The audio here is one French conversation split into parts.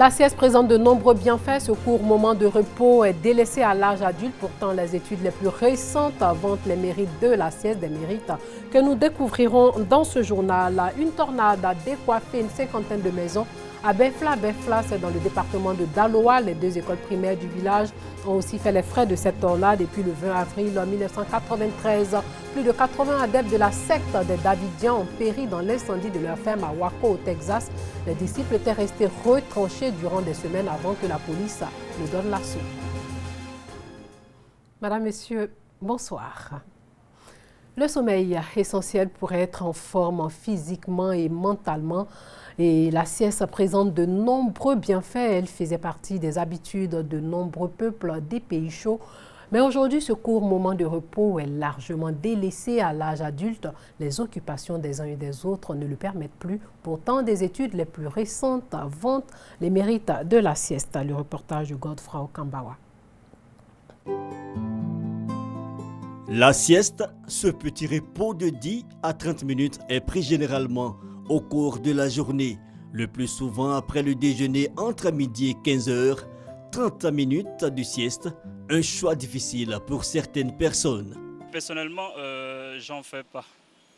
La sieste présente de nombreux bienfaits. Ce court moment de repos est délaissé à l'âge adulte. Pourtant, les études les plus récentes vantent les mérites de la sieste, des mérites que nous découvrirons dans ce journal. Une tornade a décoiffé une cinquantaine de maisons à Befla. Befla, c'est dans le département de Daloa. Les deux écoles primaires du village ont aussi fait les frais de cette tornade. Et puis le 20 avril 1993, plus de 80 adeptes de la secte des Davidiens ont péri dans l'incendie de leur ferme à Waco, au Texas. Les disciples étaient restés retranchés durant des semaines avant que la police ne donne l'assaut. Madame, Messieurs, bonsoir. Le sommeil est essentiel pour être en forme physiquement et mentalement. Et la sieste présente de nombreux bienfaits. Elle faisait partie des habitudes de nombreux peuples des pays chauds. Mais aujourd'hui, ce court moment de repos est largement délaissé à l'âge adulte. Les occupations des uns et des autres ne le permettent plus. Pourtant, des études les plus récentes vantent les mérites de la sieste. Le reportage de Godfrey Okambawa. La sieste, ce petit repos de 10 à 30 minutes est pris généralement au cours de la journée, le plus souvent après le déjeuner entre midi et 15 heures. 30 minutes de sieste, un choix difficile pour certaines personnes. Personnellement, j'en fais pas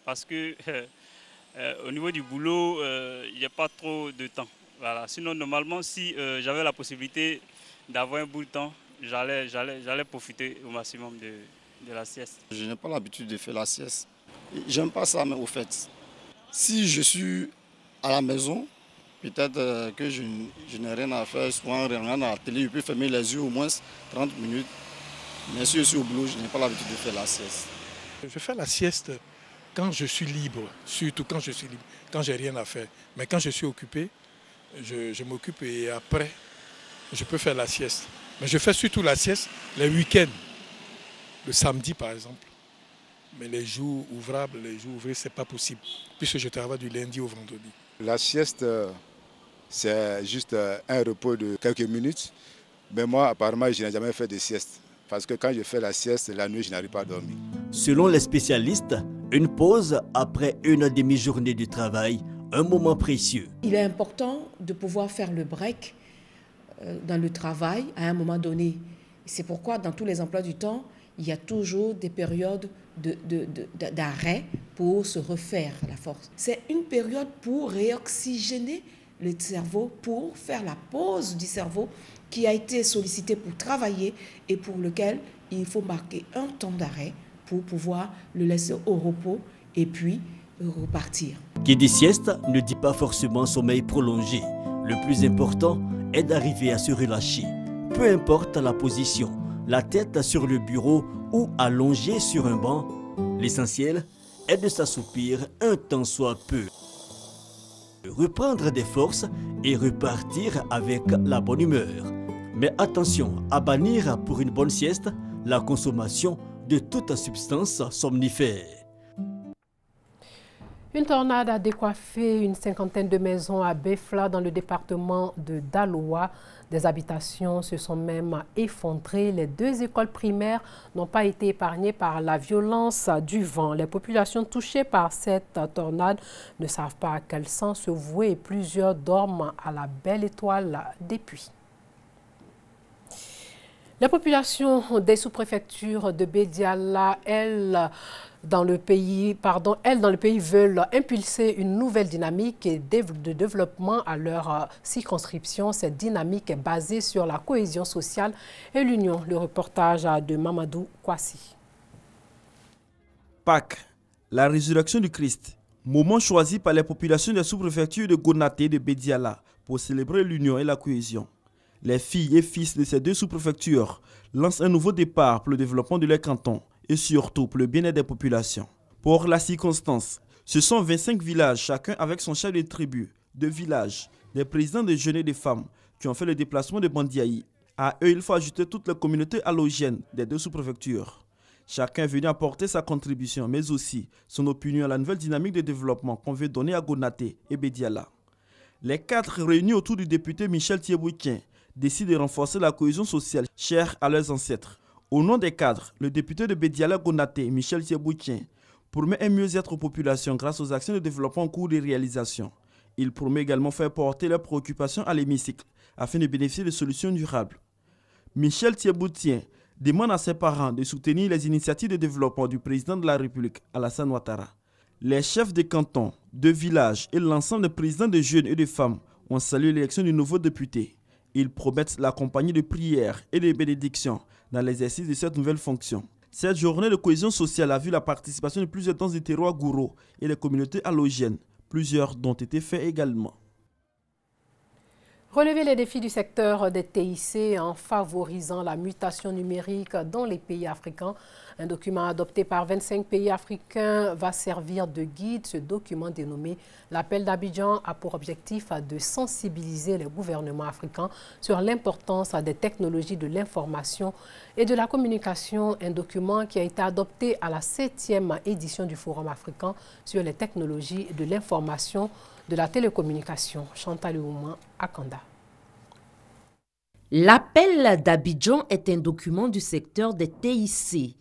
parce que au niveau du boulot, il n'y a pas trop de temps. Voilà. Sinon, normalement, si j'avais la possibilité d'avoir un bout de temps, j'allais profiter au maximum de la sieste. Je n'ai pas l'habitude de faire la sieste. J'aime pas ça, mais au fait, si je suis à la maison, peut-être que je n'ai rien à faire, souvent rien à la télé, je peux fermer les yeux au moins 30 minutes. Mais si je suis au boulot, je n'ai pas l'habitude de faire la sieste. Je fais la sieste quand je suis libre, surtout quand je suis libre, quand j'ai rien à faire. Mais quand je suis occupé, je m'occupe et après, je peux faire la sieste. Mais je fais surtout la sieste les week-ends, le samedi par exemple. Mais les jours ouvrables, les jours ouvrés, ce n'est pas possible, puisque je travaille du lundi au vendredi. La sieste, c'est juste un repos de quelques minutes. Mais moi, apparemment, je n'ai jamais fait de sieste. Parce que quand je fais la sieste, la nuit, je n'arrive pas à dormir. Selon les spécialistes, une pause après une demi-journée de travail, un moment précieux. Il est important de pouvoir faire le break dans le travail à un moment donné. C'est pourquoi dans tous les emplois du temps, il y a toujours des périodes d'arrêt pour se refaire la force. C'est une période pour réoxygéner le cerveau, pour faire la pause du cerveau qui a été sollicité pour travailler et pour lequel il faut marquer un temps d'arrêt pour pouvoir le laisser au repos et puis repartir. Qui dit sieste ne dit pas forcément sommeil prolongé. Le plus important est d'arriver à se relâcher, peu importe la position, la tête sur le bureau ou allongé sur un banc. L'essentiel est de s'assoupir un tant soit peu. Reprendre des forces et repartir avec la bonne humeur. Mais attention à bannir pour une bonne sieste la consommation de toute substance somnifère. Une tornade a décoiffé une cinquantaine de maisons à Befla dans le département de Daloa. Des habitations se sont même effondrées. Les deux écoles primaires n'ont pas été épargnées par la violence du vent. Les populations touchées par cette tornade ne savent pas à quel sens se vouer et plusieurs dorment à la belle étoile des puits. Les populations des sous-préfectures de Bédiala, elles, dans le pays veulent impulser une nouvelle dynamique de développement à leur circonscription. Cette dynamique est basée sur la cohésion sociale et l'union. Le reportage de Mamadou Kwasi. Pâques, la résurrection du Christ, moment choisi par les populations des sous-préfectures de Gonaté et de Bédiala pour célébrer l'union et la cohésion. Les filles et fils de ces deux sous-préfectures lancent un nouveau départ pour le développement de leur canton et surtout pour le bien-être des populations. Pour la circonstance, ce sont 25 villages, chacun avec son chef de tribu, de village, des présidents de jeunes et de femmes qui ont fait le déplacement de Bandiaï. À eux, il faut ajouter toute la communauté halogène des deux sous-préfectures. Chacun est venu apporter sa contribution, mais aussi son opinion à la nouvelle dynamique de développement qu'on veut donner à Gonaté et Bédiala. Les quatre réunis autour du député Michel Thiebouikien décident de renforcer la cohésion sociale chère à leurs ancêtres. Au nom des cadres, le député de Bédiala Gonaté, Michel Thiebouikien, promet un mieux-être aux populations grâce aux actions de développement en cours de réalisation. Il promet également faire porter leurs préoccupations à l'hémicycle afin de bénéficier de solutions durables. Michel Thieboutien demande à ses parents de soutenir les initiatives de développement du président de la République, Alassane Ouattara. Les chefs de canton, de villages et l'ensemble des présidents de jeunes et de femmes ont salué l'élection du nouveau député. Ils promettent l'accompagner de prières et de bénédictions dans l'exercice de cette nouvelle fonction. Cette journée de cohésion sociale a vu la participation de plusieurs danses du terroir gouro et des communautés allogènes, plusieurs dont ont été faits également. Relever les défis du secteur des TIC en favorisant la mutation numérique dans les pays africains. Un document adopté par 25 pays africains va servir de guide. Ce document dénommé l'Appel d'Abidjan a pour objectif de sensibiliser les gouvernements africains sur l'importance des technologies de l'information et de la communication. Un document qui a été adopté à la 7e édition du Forum africain sur les technologies de l'information de la télécommunication. Chantal Ouma, Akanda. L'appel d'Abidjan est un document du secteur des TIC.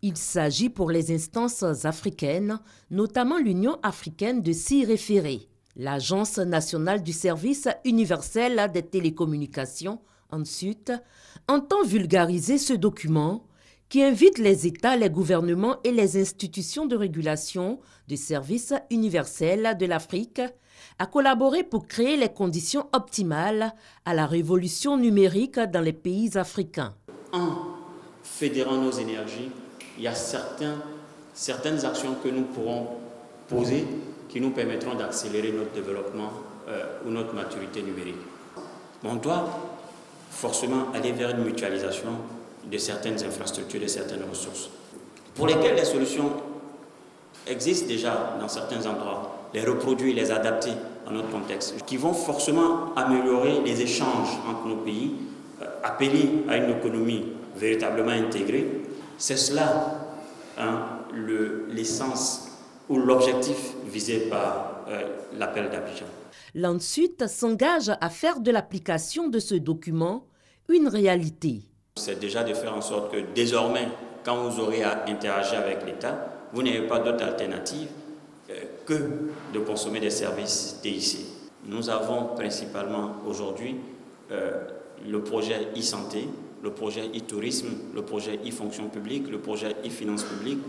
Il s'agit pour les instances africaines, notamment l'Union africaine, de s'y référer. L'Agence nationale du service universel des télécommunications, ensuite, entend vulgariser ce document qui invite les États, les gouvernements et les institutions de régulation du service universel de l'Afrique à collaborer pour créer les conditions optimales à la révolution numérique dans les pays africains. En fédérant nos énergies, il y a certaines actions que nous pourrons poser qui nous permettront d'accélérer notre développement ou notre maturité numérique. On doit forcément aller vers une mutualisation de certaines infrastructures, de certaines ressources, pour lesquelles les solutions existent déjà dans certains endroits, les reproduire, les adapter à notre contexte, qui vont forcément améliorer les échanges entre nos pays, appeler à une économie véritablement intégrée. C'est cela l'essence ou l'objectif visé par l'appel d'Abidjan. L'ANSUT s'engage à faire de l'application de ce document une réalité. C'est déjà de faire en sorte que désormais, quand vous aurez à interagir avec l'État, vous n'avez pas d'autre alternative que de consommer des services TIC. Nous avons principalement aujourd'hui le projet e-santé, le projet e-tourisme, le projet e-fonction publique, le projet e-finance publique,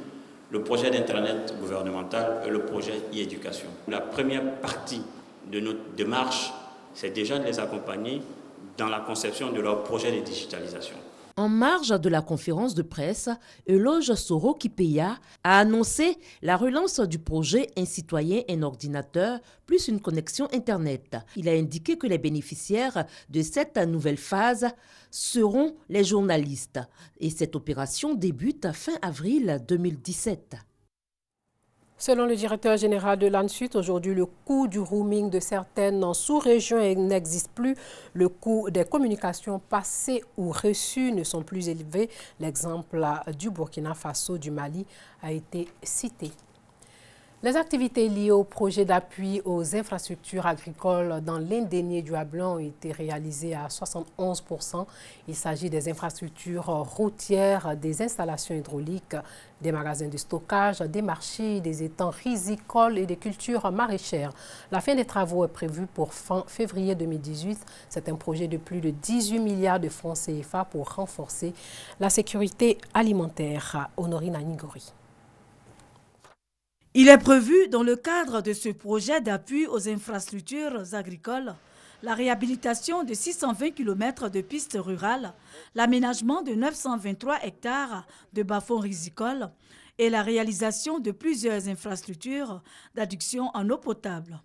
le projet d'internet gouvernemental et le projet e-éducation. La première partie de notre démarche, c'est déjà de les accompagner dans la conception de leur projet de digitalisation. En marge de la conférence de presse, Eloge Soro Kipeya a annoncé la relance du projet Un citoyen, un ordinateur, plus une connexion Internet. Il a indiqué que les bénéficiaires de cette nouvelle phase seront les journalistes. Et cette opération débute fin avril 2017. Selon le directeur général de l'ANSUT, aujourd'hui, le coût du roaming de certaines sous-régions n'existe plus. Le coût des communications passées ou reçues ne sont plus élevés. L'exemple du Burkina Faso, du Mali, a été cité. Les activités liées au projet d'appui aux infrastructures agricoles dans l'Indénié du Hablon ont été réalisées à 71%. Il s'agit des infrastructures routières, des installations hydrauliques, des magasins de stockage, des marchés, des étangs rizicoles et des cultures maraîchères. La fin des travaux est prévue pour fin février 2018. C'est un projet de plus de 18 milliards de francs CFA pour renforcer la sécurité alimentaire. Honorine Anigori. Il est prévu, dans le cadre de ce projet d'appui aux infrastructures agricoles, la réhabilitation de 620 km de pistes rurales, l'aménagement de 923 hectares de bas-fonds rizicoles et la réalisation de plusieurs infrastructures d'adduction en eau potable.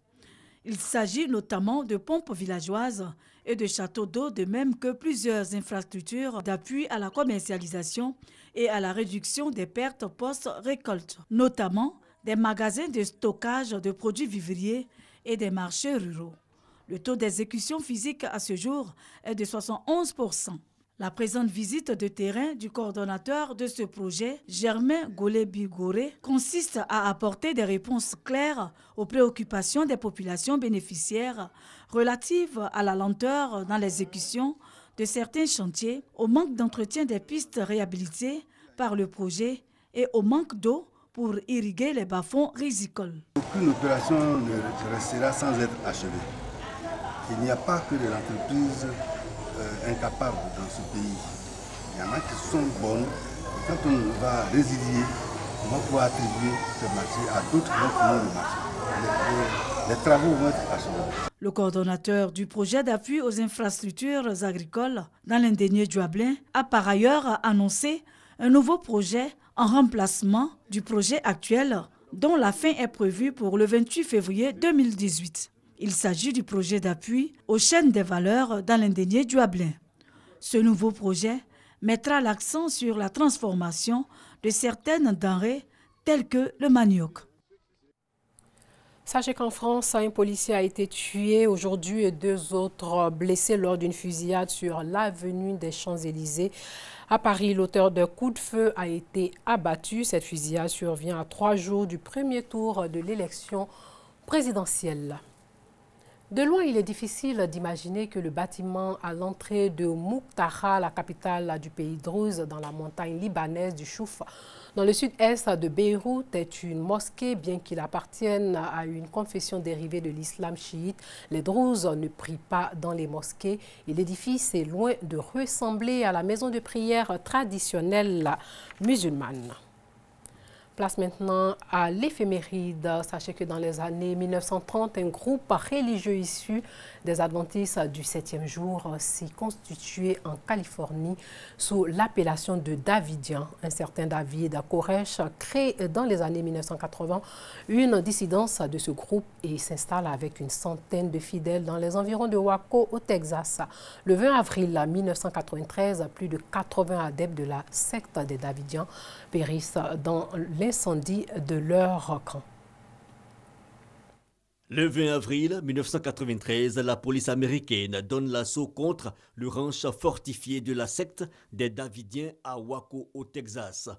Il s'agit notamment de pompes villageoises et de châteaux d'eau, de même que plusieurs infrastructures d'appui à la commercialisation et à la réduction des pertes post-récolte, notamment des magasins de stockage de produits vivriers et des marchés ruraux. Le taux d'exécution physique à ce jour est de 71%. La présente visite de terrain du coordonnateur de ce projet, Germain Golebi-Goré, consiste à apporter des réponses claires aux préoccupations des populations bénéficiaires relatives à la lenteur dans l'exécution de certains chantiers, au manque d'entretien des pistes réhabilitées par le projet et au manque d'eau pour irriguer les bas-fonds rizicoles. Aucune opération ne restera sans être achevée. Il n'y a pas que des entreprises incapables dans ce pays. Il y en a qui sont bonnes. Et quand on va résilier, on va pouvoir attribuer ce marché à d'autres qui vont finir le marché. Les travaux vont être achevés. Le coordonnateur du projet d'appui aux infrastructures agricoles dans l'indénié Djuablin a par ailleurs annoncé un nouveau projet en remplacement du projet actuel dont la fin est prévue pour le 28 février 2018. Il s'agit du projet d'appui aux chaînes des valeurs dans l'indénié Djuablin. Ce nouveau projet mettra l'accent sur la transformation de certaines denrées telles que le manioc. Sachez qu'en France, un policier a été tué aujourd'hui et 2 autres blessés lors d'une fusillade sur l'avenue des Champs-Élysées. À Paris, l'auteur d'un coup de feu a été abattu. Cette fusillade survient à 3 jours du premier tour de l'élection présidentielle. De loin, il est difficile d'imaginer que le bâtiment à l'entrée de Mouktara, la capitale du pays druze, dans la montagne libanaise du Chouf, dans le sud-est de Beyrouth, est une mosquée, bien qu'il appartienne à une confession dérivée de l'islam chiite. Les Druzes ne prient pas dans les mosquées et l'édifice est loin de ressembler à la maison de prière traditionnelle musulmane. Place maintenant à l'éphéméride. Sachez que dans les années 1930, un groupe religieux issu des adventistes du 7e jour s'est constitué en Californie sous l'appellation de Davidiens. Un certain David Koresh crée dans les années 1980 une dissidence de ce groupe et s'installe avec une centaine de fidèles dans les environs de Waco au Texas. Le 20 avril 1993, plus de 80 adeptes de la secte des Davidiens périssent dans l'incendie de leur camp. Le 20 avril 1993, la police américaine donne l'assaut contre le ranch fortifié de la secte des Davidiens à Waco, au Texas.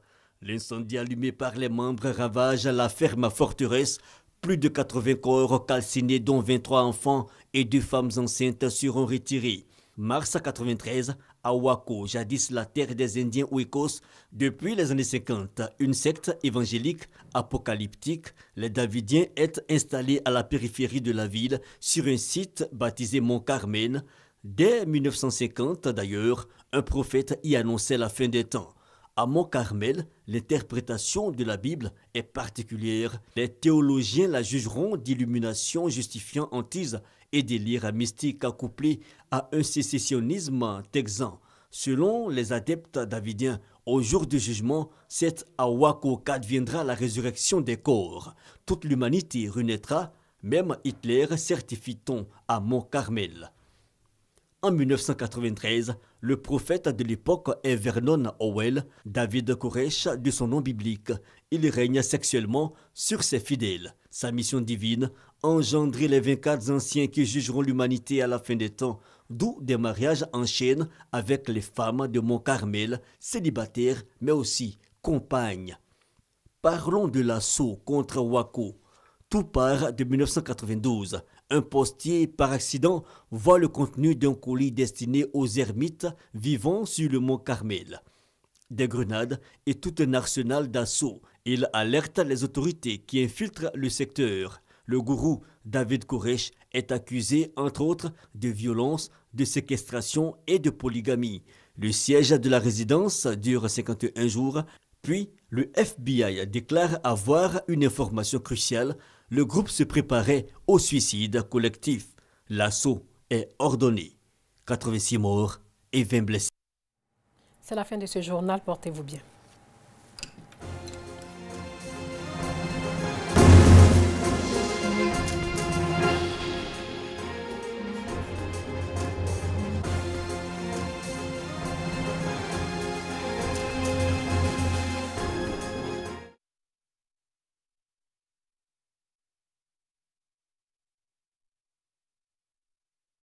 L'incendie allumé par les membres ravage la ferme forteresse. Plus de 80 corps calcinés, dont 23 enfants et 2 femmes enceintes, seront retirés. Mars 1993, à Waco, jadis la terre des Indiens Ouïkos, depuis les années 50, une secte évangélique apocalyptique, les Davidiens, est installée à la périphérie de la ville, sur un site baptisé Mont Carmel. Dès 1950, d'ailleurs, un prophète y annonçait la fin des temps. À Mont Carmel, l'interprétation de la Bible est particulière. Les théologiens la jugeront d'illumination justifiant hantise et délire mystique accouplé à un sécessionnisme texan. Selon les adeptes davidiens, au jour du jugement, c'est à Waco qu'adviendra la résurrection des corps. Toute l'humanité renaîtra, même Hitler, certifie-t-on à Mont Carmel. En 1993, le prophète de l'époque est Vernon Howell, David Koresh de son nom biblique. Il règne sexuellement sur ses fidèles. Sa mission divine, engendrer les 24 anciens qui jugeront l'humanité à la fin des temps, d'où des mariages en chaîne avec les femmes de Mont Carmel, célibataires mais aussi compagnes. Parlons de l'assaut contre Waco. Tout part de 1992. Un postier, par accident, voit le contenu d'un colis destiné aux ermites vivant sur le mont Carmel. Des grenades et tout un arsenal d'assaut. Il alerte les autorités qui infiltrent le secteur. Le gourou David Koresh est accusé, entre autres, de violence, de séquestration et de polygamie. Le siège de la résidence dure 51 jours. Puis, le FBI déclare avoir une information cruciale. Le groupe se préparait au suicide collectif. L'assaut est ordonné. 86 morts et 20 blessés. C'est la fin de ce journal. Portez-vous bien.